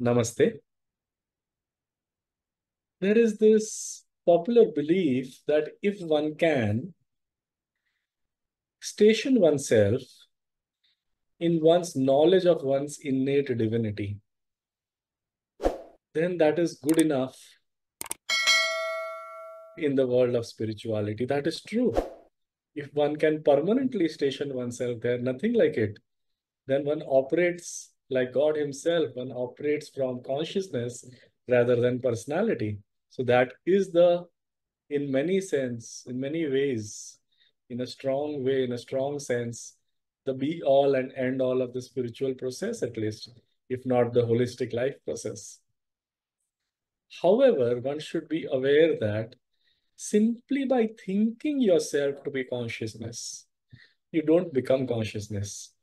Namaste. There is this popular belief that if one can station oneself in one's knowledge of one's innate divinity, then that is good enough in the world of spirituality. That is true. If one can permanently station oneself there, nothing like it, then one operates like God Himself. One operates from consciousness rather than personality. So that is the, in many sense, in many ways, in a strong way, in a strong sense, the be all and end all of the spiritual process, at least, if not the holistic life process. However, one should be aware that simply by thinking yourself to be consciousness, you don't become consciousness.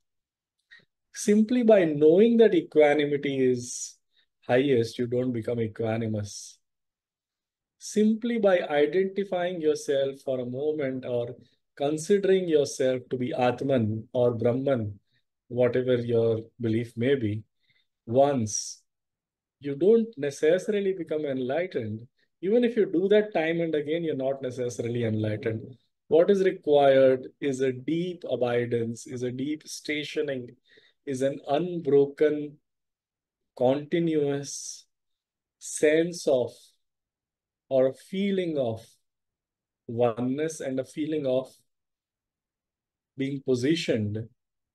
Simply by knowing that equanimity is highest, you don't become equanimous. Simply by identifying yourself for a moment or considering yourself to be Atman or Brahman, whatever your belief may be, once you don't necessarily become enlightened. Even if you do that time and again, you're not necessarily enlightened. What is required is a deep abidance, is a deep stationing, is an unbroken, continuous sense of or a feeling of oneness and a feeling of being positioned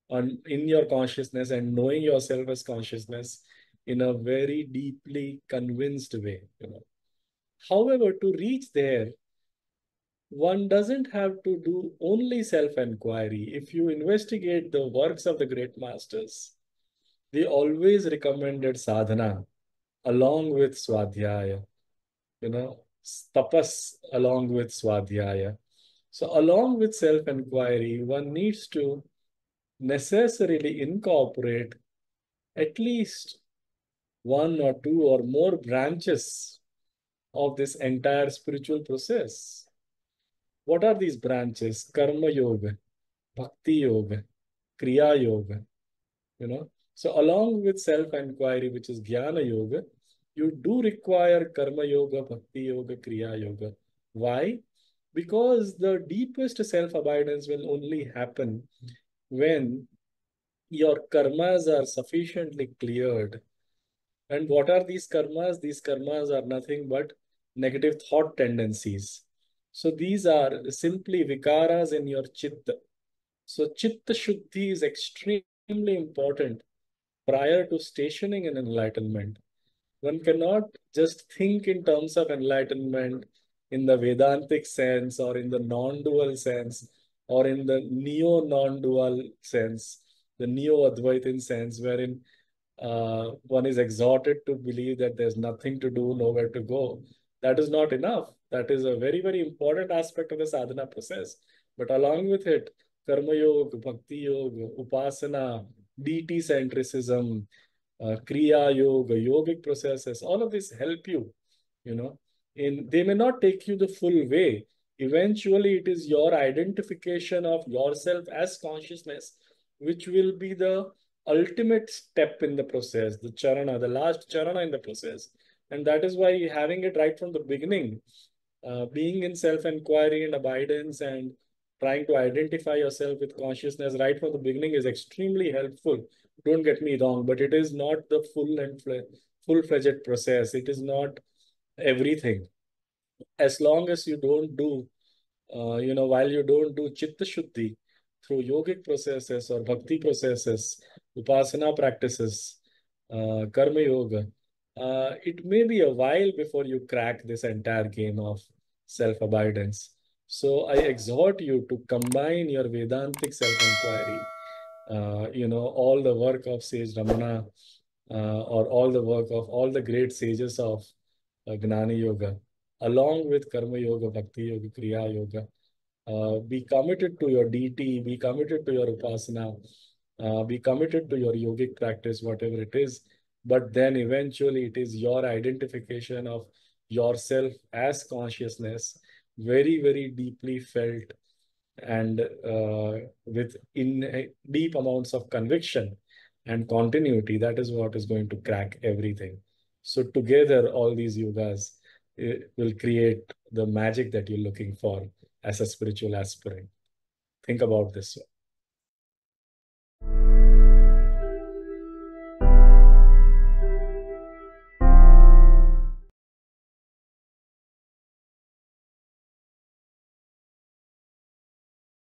in your consciousness and knowing yourself as consciousness in a very deeply convinced way. However, to reach there, one doesn't have to do only self-enquiry. If you investigate the works of the great masters, they always recommended sadhana along with swadhyaya, tapas along with swadhyaya. So along with self-enquiry, one needs to necessarily incorporate at least one or two or more branches of this entire spiritual process. What are these branches? Karma yoga, bhakti yoga, kriya yoga. So along with self-enquiry, which is jnana yoga, you do require karma yoga, bhakti yoga, kriya yoga. Why? Because the deepest self-abidance will only happen when your karmas are sufficiently cleared. And what are these karmas? These karmas are nothing but negative thought tendencies. So these are simply vikaras in your chitta. So chitta shuddhi is extremely important prior to stationing in enlightenment. One cannot just think in terms of enlightenment in the Vedantic sense or in the non-dual sense or in the neo-non-dual sense, the neo-Advaitin sense, wherein one is exhorted to believe that there's nothing to do, nowhere to go. That is not enough. That is a very, very important aspect of the sadhana process. But along with it, karma yoga, bhakti yoga, upasana, deity centricism, kriya yoga, yogic processes, all of this help you, you know, they may not take you the full way. Eventually, it is your identification of yourself as consciousness, which will be the ultimate step in the process, the charana, the last charana in the process. And that is why having it right from the beginning, being in self-enquiry and abidance and trying to identify yourself with consciousness right from the beginning is extremely helpful. Don't get me wrong, but it is not the full-fledged process. It is not everything. As long as you don't do, while you don't do chitta shuddhi through yogic processes or bhakti processes, upasana practices, karma yoga, it may be a while before you crack this entire game of self-abidance. So I exhort you to combine your Vedantic self-inquiry, all the work of Sage Ramana, or all the work of all the great sages of Gnani Yoga, along with Karma Yoga, Bhakti Yoga, Kriya Yoga. Be committed to your deity, be committed to your upasana, be committed to your yogic practice, whatever it is. But then eventually it is your identification of yourself as consciousness, very, very deeply felt and with in deep amounts of conviction. and continuity. That is what is going to crack everything. So together, all these yogas will create the magic that you're looking for as a spiritual aspirant. Think about this.